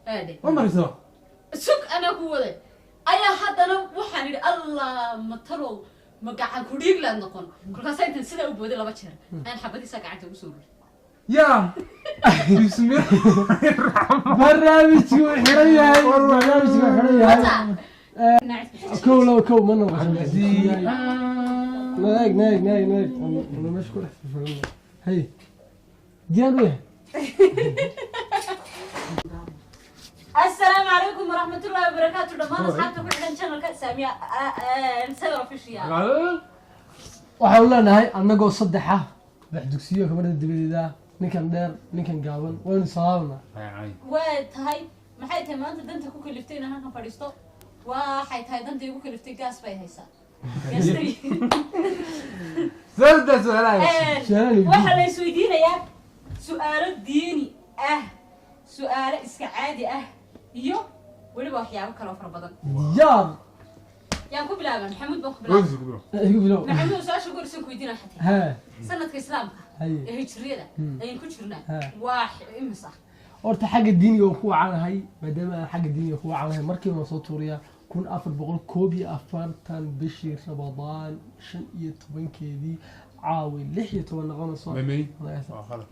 هادي عمري سوا سوق أنا قوة أيا حتى أنا وحني الله مطرو مقعد كوريك لا نقول كل ساعة تنسى وبودي لا بتشر أنا حبيت ساقعت وسول يا بسم الله الرحمن برنامج وحرية برنامج وحرية كو منو الرحيم نايك أنا مشكور في هي جابه السلام عليكم ورحمة الله وبركاته دمان أصحابكم عندنا channel كسامية نسوي في شيء waxaan leenahay annagoo saddexa wax dugsiyo kamarada dibadda ninkan dheer ninkan gaaban waynu salaamna وتهاي ما حد تمان تدنت كوك لفتين أنا كم فريستو وحيد هاي دنت يكوك لفتين جاس باي هيسا سؤال سؤال واحد السويدين يا سؤال ديني سؤال إسكعادي يو ولا بحياة كلام فربضان يار يا كوب لا محمود بوك بلا يقولوا محمود سؤال شو قرص كويدين حتى ها سنة الإسلام هي هجرية أين كشرنا ها. واحد إمسح horta xagga diiniga ku wacanahay maadaama aan xagga diiniga ku wacanahay markii aan soo tuuriya 1441 bishii Ramadaan 15keedii caawi 16 noqonayso ميمي خلاص خلاص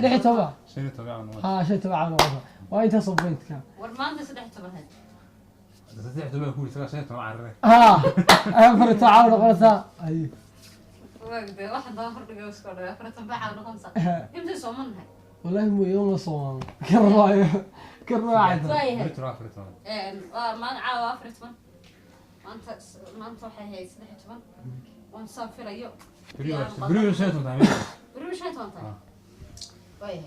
16 شيء طبعا ها شيء تبع نقطه وانت صبيت كان ورمان ده سدح تبهد تستطيع تقول كل شيء طبعا ها افر تعاون نقطه اي واحد ظهر دقوس كده فرت بحال نقص يمتى صومنها والله مو يوم صوم كروايه كروايه فرترا ما عاوا فرتمان ما انت هي سدح تبان ونسافر يو بريو شيء طبعا بريو شيء طبعا باي هي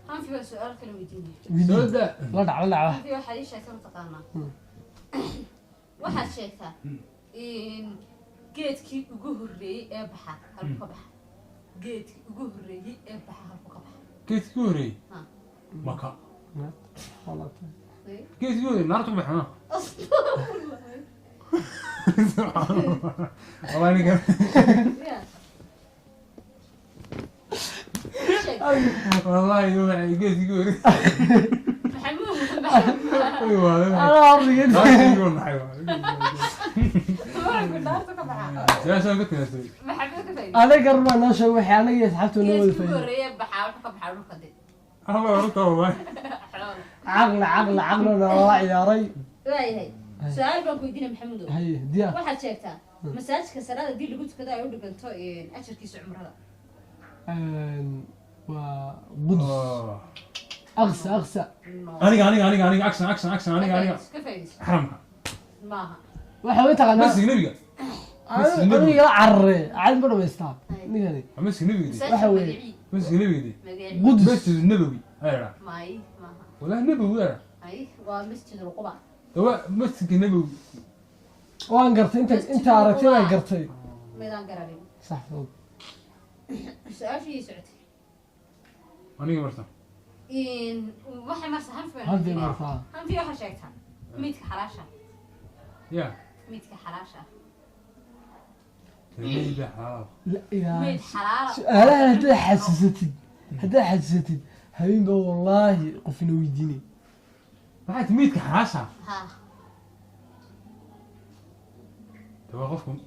هم في سؤال كلمه ديني سؤال ده لا دعوه في واحد شيء تقانا واحد شيء إن geedkii ugu horeeyay ee baxa halka baxa geedkii ugu horeeyay ee baxa halka baxa كيف تقولي مكة كيف تقولي نار تبح ها والله أنا والله يوم كيف تقولي محمود أيوة انا عمري لا تقول حيوان يا شو قلت يا سيدي محمود كفاية انا قرب انا شو وحي انا يسحبته نول geedkii ugu في horeeyay baxa halka baxa halka dib الله يرضى والله عقل والله يا ري waayahay su'aal baan ku weydiinay maxamuud هي ديا waxaad sheegtaa masaajidka salaada dii lagu tukado ay u dhiganto ajarkiisa cumrada وقدس اغسى أنا أكشن أنا كفاية حرمها maaha waxa taqaana بس نبيك aniga carre cad ma dhameystaa nigani بس نبيك waxa weeye. بس نبيك دي magaciisa قدس بس النبوي أيوة may maaha ولا نبوي أنا ay waa masjid القباء هو مسك النبوي waan gartay inta aragtay waan gartay meedaan garanin sax su-aashii socotay أنا مرتا waxay marsa halkii martaa hanfi waxa sheegtaa midka xalaasha يا midka xalaasha تلميذ حرام la ilaa mid xalaala su'aalaha haddaa xasuusatid habeenba wallaahi qofina weydiinay waxay timid ka xaraasha ha توقفكم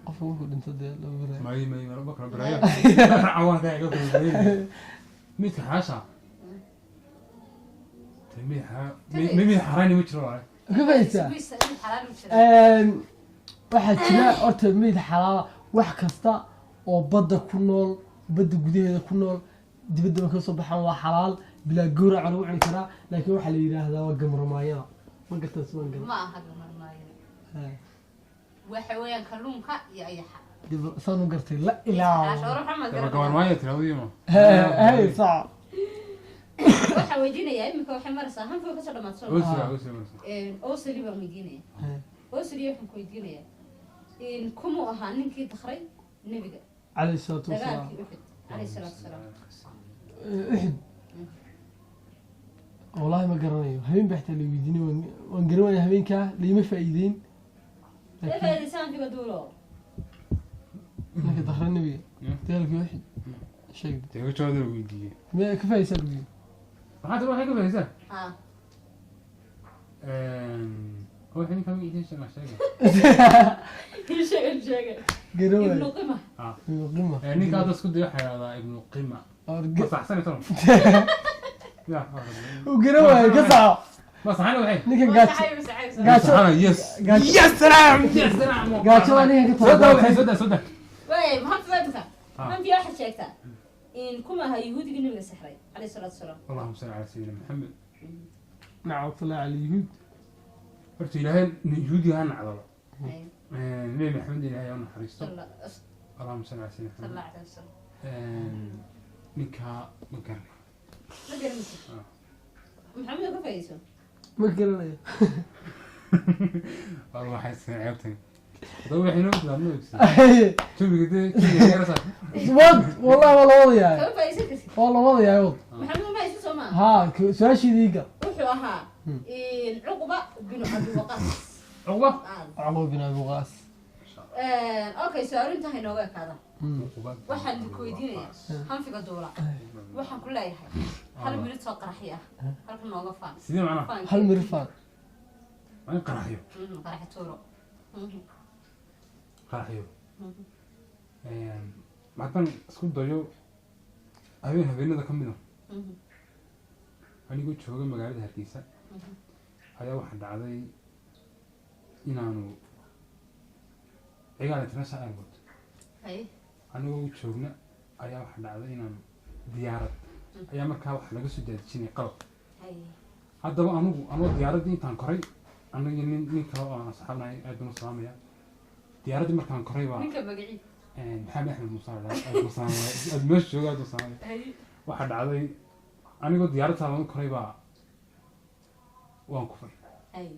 qofka markuu dhinto dee loo barayo ما ربك رب رايا عوان ده يقول ميت ka xaraasha تلميذ ميمي حراني وجهه ka fahaysaa mid xalaal u jira waxaa jira horta meyd xalaala wax kasta oo badda ku nool badda gudaheeda ku nool dibadda ka soo baxaan waa xalaal bilaa gowrac lagu cuni karaa laakiin waxaa la yiraahdaa waa gamramaayada ma gartaa suwan gal ma aha marmaayo waxa weeyaan kalluunka iyo ayaxa dib saan u gartay la ilaa تبقى كمان ما يتراضي ما hay sax waxa weydiinaya imika waxay maraysaa hanfi ka soo dhamaad soo oo sali baan weydiinaya oo sali waxaan ku weydiinaya kumu ahaa ninkii dakhray nabiga calayhi salaatu wasalaam dagaalkii uxud calayhi salaatu wasalaam uxud wallaahi ma garanayo habeen baa xitaa la weydiinay waan garanaya habeenkaa liima faa'iideyn faa'iidaysan figa duulo ninka dakhray nabiga dagaalkii uxud sheeg تبغى تشاهد الفيديو ما كفايه سالوي waxaad ruuxa ka fahaysaa ها هو الحين كم يجي شيء ما شيء شيء garaway ابن قمة qima يعني كذا اسكت يا حيا ابن قمة بس أحسن ترى يا u garaway ka saco بس أنا وحين ninkan gaajo بس أنا يس يا سلام يا سلام gaajo waa ninkan ka سودا وحين tahay سودا سودا وي ما في فهمتها ما في واحد شيكتا إن كما هي يهودي النبي السحري عليه الصلاة والسلام اللهم صل على سيدنا محمد nacawtala calyuhuud قلت إلهي يهودي هان عضلة أي نبي محمد إلهي أنا حريصته صلى اللهم صل على سيدنا محمد الله عليه وسلم نكها مكان ما قال محمد كيف يسوي ma garanayo والله حاسس عيبتني ضوي حين وقت لا نوكس شوف كده كده راسك wad wallahi waa la wadayaa كيف يسوي كذي waa la wadayaa wad محمد ما يسوي ما ها su-aashiidiiga روحوا أها إن عقبة بن أبي وقاص عقبة caqo bin abi waqaas أوكي سؤال أنت هنا وياك هذا waxaan ku weydiinayaa hanfiga duula waxaan ku leeyahay hal minute soo qaraxi ah halka nooga faan سيدي معنا hal mirfaan وين قراحيو qaraxi tuuro قراحيو معتن اسكو دايو habeen habeenada ka mid ah anigu jooga magaalada Hargeysa ayaa waxa dhacday inaanu ciyaar international airport ay anigu joogna ayaa waxa dhacday inaan diyaarad ayaa markaa wax laga soo daadijinay qalab ay haddaba anuu diyaaradii intaan koray aniga nin kale oo aan asxaabnahay aad baan u salaamaya diyaaradii markaan koray baa ninka magaciisa maxamed axmed muuse aad u salaamaya aad meesha jooga aad u salaamaya ay waxa dhacday anigoo diyaaradtaa laga koray baa waan kufay ay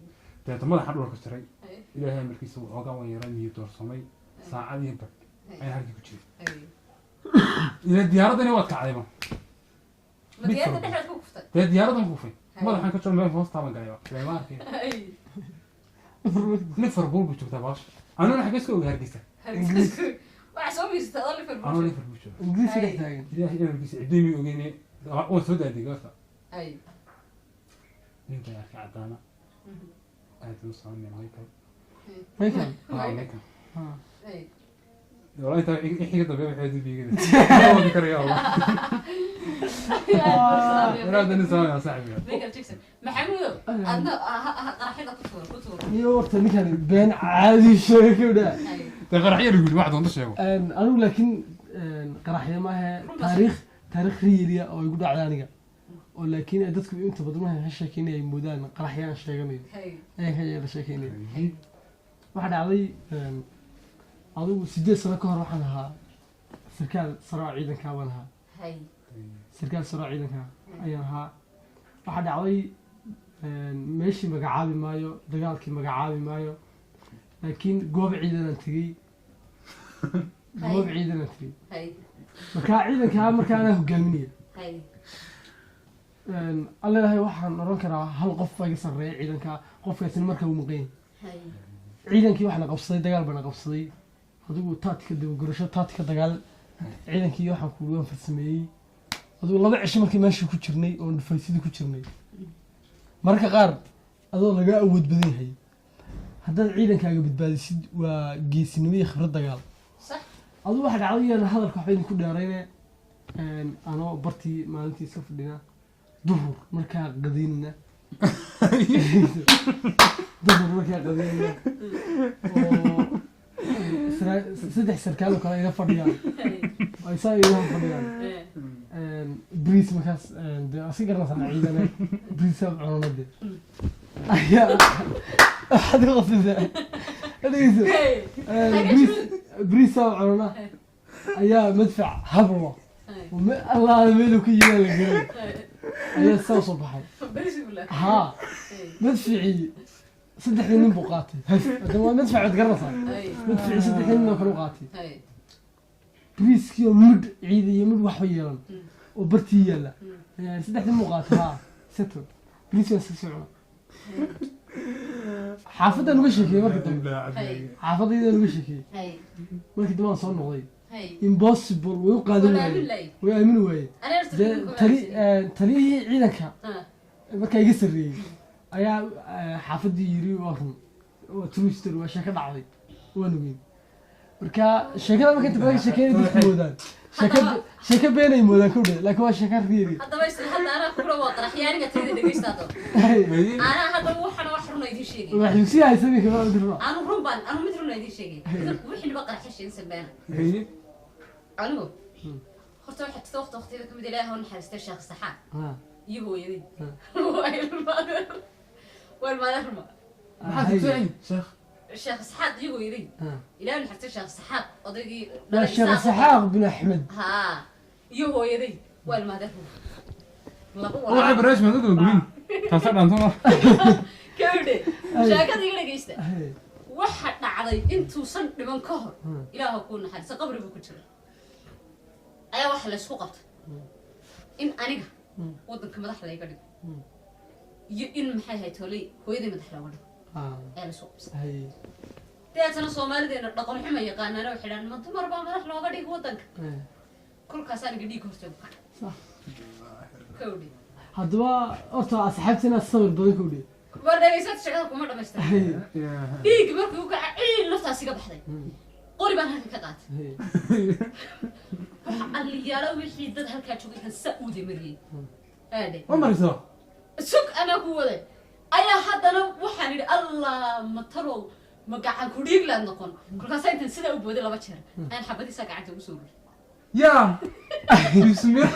deeto madaxa dhulka jiray ay ilaahay markiisa waxoogaa waan yaraa miyo doorsamay saacad iyo bag ayaan halkii ku jiray ay ila diyaaradani waad kacdayba magaalada dhexdeed ku kuftay dee diyaaradan kufay madaxaan ka jiro meel hoostaaban galay lama arkay ay liverpool buu joogtaa baash anuna xagee iska oga Hargeysa waxa soo miirtay oo Liverpool anuu liverpool jooga ingiriisiga Ay. taagan ilaahay inankiisa ciddii ogeyne waan soo daaday gaarta ay ninka arkay caddaana aad u salaamay Michael michael Michael ay والله انت احكي طبيعي وحياتي بيه كده ما بكره يا الله لا ده نسوي يا صاحبي ميجا تكسب محمود أنا قرحينا كتور iyo horta ninkan been caadi sheegay daa أي ده قرحيه يقول واحد وانت شيء anigu laakiin qaraxyo ma aha taariikh riiliya oo igu dhacday aniga oo laakiin dadku inta badan waxay sheekeynay ay moodaan qaraxyaan sheeganayo هاي ay ka yeela sheekeynay waxa dhacday adigu 8 sano ka hor waxaan ahaa sarkaal saraac ciidanka waan ahaa هاي sarkaal saraac ciidanka ayaan ahaa waxa dhacday meeshii magacaabi maayo dagaalkii magacaabi maayo laakiin goob ciidanaan tegey goob ciidanaan tegey هاي markaa ciidankaa markaanaa hogaaminaya هاي alla ilaahay waxaan oran karaa hal qof baa iga sarreeya ciidankaa qofkaasina markaa uu maqan هاي yahay ciidankii waxaa la qabsaday dagaal baa la qabsaday adigu taatika dabagurasho taatika dagaal ciidankii waxaan ku waan farsameeyey adigu 2 cisho markii meesha ku jirnay oo dhufaysidii ku jirnay marka qaar adoo laga awood badan yahay haddaad ciidankaaga badbaadisid waa geesinimo iyo khibrad dagaal صح adigu waxa dhacday inaan hadalka waxba idinku dheerayne anoo bartii maalintii iska fadhina duhur markaa qadaynina duhur markaa qadaynina oo saddex sarkaal oo kale ila fadhiyaan ay saa ila fadhiyaan bris markaas asi garanaysaa ciidana bris ab cunade ayaa waxaad ku qasaysaa adayso bris ab cunana ayaa madfac hablo الله ميلو كي يلا قريب أيه سو صباحي ها مدفعي صدق من بقاتي هذا ما مدفع تقرصه مدفعي صدق من بقاتي بريسكي مد عيدي يمد وحيلا وبرتي يلا يعني صدق من بقاتي ها ستر بريسكي سكسونا حافظ أنا وشكي مركب حافظ إذا وشكي مركب ما صار نغيب impossible way u qaadan waayeen way aamin waayeen taliyihii ciidanka markaa iga sarreeyey ayaa xaafadii yiri waa run waa true story waa sheeko dhacday waan ogeyn marka sheekada marka inta badan sheekada dadku moodaan sheeko beenay moodaan ku dheer laakiin waa sheeko riiri haddaba hadda anaa ku dhawaaq raxyaaniga tayda dhageystaado anaa hadda waxana wax run idin sheegay waxay si haysan kama dirro anu run baan anu mid run idin sheegay wixii ba qarax sheegay sameena anu horta waxa waqtiga kamid ilaahay oo naxariista sheekh saxaa iyo hooyadii والمدرمة ما حد يسألني الشيخ إسحاق يقول يدي إلى أن حتى الشيخ إسحاق أضيقي لا الشيخ إسحاق بن أحمد ها يهو يدي والمدرمة والله عبر إيش ما تقول قولين تصل أنتم كودي شاكد يقول جيسته واحد نعضي أنتو صن لمن كهر إله كون حد سقبر بكتير أي واحد لسوقت إن أنا ودك مدح لي قريب إن محل هاي تولي هو يدي مدح لوجه أنا سوق هاي تأتنا صومالي دينا رقم حما يقانا لو حلان ما تمر بقى مدح لوجه ديك ودك كل كاسان قديك هرتوب صح كودي هذا أرتا أصحابتنا الصبر بدي كودي برا يسات شغلكم مرة مستر ديك بركو يوقع عين نفسها سيقى بحدي قريبا هاك كقات اللي يا لو وحي دد هلكا جوجي كان سعودي مريي هادي عمر يسوع سوق أنا قوله أيا حد أنا وحني الله مطروا مقعد كوريك لأن نكون كل كاسين تنسيده وبودي لا بتشر أنا حبيت ساقعت وصول يا بسم الله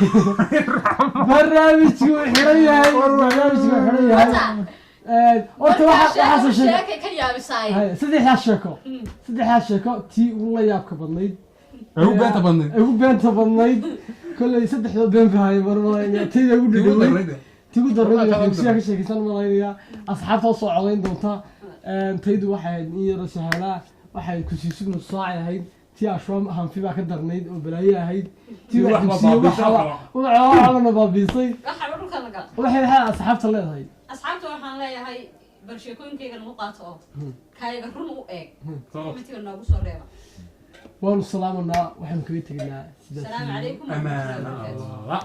برنامج حرية برنامج حرية أنت واحد شاكي كيا بساي صدق هالشكو تي والله يابك بنيد هو بنت بنيد كل صدق بين في هاي مرة تي يقول تقول درجة نفسية كشيء كسر ملايين أصحاب توصل علين دوتا تيدو واحد يرى سهلا واحد كسيسك نص ساعة هيد تي أشرام هم في بعض الدرنيد وبلايا هيد تي واحد نفسية وعلى بابيصي واحد هذا أصحاب طلع هاي أصحابته وحنا لا هاي برشيكون كي كانوا مقاطعوا كاي يقرون وإيه متى كنا بوصل ريبا والسلام عليكم وحنا كويتنا السلام عليكم أمان الله